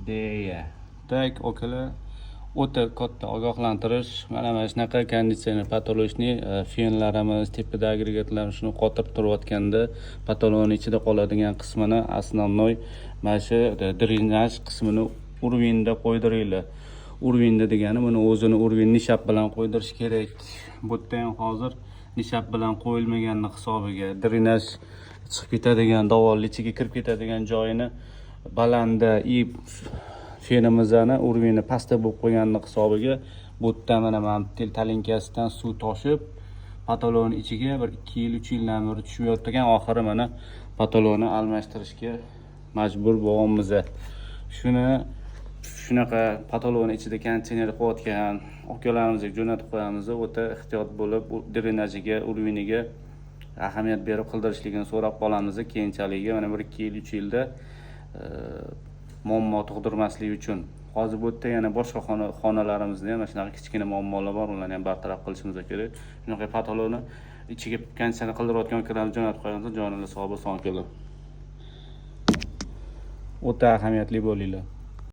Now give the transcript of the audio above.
deya. Tak, okalar o'ta katta ogohlantirish. Mana shunaqa konditsioner patologichniy fenlarimiz, tepada agregatlarimiz shuni qotib turayotganda patolon ichida qoladigan qismini основной mana shu drenaj qismini urvinda qo'ydiringlar. Urvinda degani buni o'zini urvin nishab bilan qo'ydirish kerak. Bu yerda ham hozir nishab bilan qo'yilmaganning hisobiga drenaj chiqib ketadigan, davolli ichiga kirib ketadigan joyini balanda fenimizni urvini pastda bo'lib qo'yganning hisobiga bu yerda mana talinkasidan suv toshib patolon ichiga bir 2 yil 3 yildan beri tushib yotgan, oxiri mana patolonni almashtirishga majbur bo'lyapmiz. Shunaqa patolon ichida konteyner qo'yotgan akalarimizni jo'natib qo'yamiz. O'ta ehtiyot bo'lib drenajiga, urviniga ahamiyat berib qildirishligini so'rab qolamiz. Keyinchaligiga mana 1-2 yil 3 yilda muammo tug'dirmaslik uchun. Hozir bu yerda yana boshqa xonalarimizda ham shunaqa kichkina muammolar bor, ularni ham bartaraf qilishimiz kerak. Shunaqa patolonni ichiga konditsioner qildirayotgan akalarni jo'natib qo'yamiz. Joningiz sog' bo'lsin akalar. O'ta ahamiyatli bo'linglar.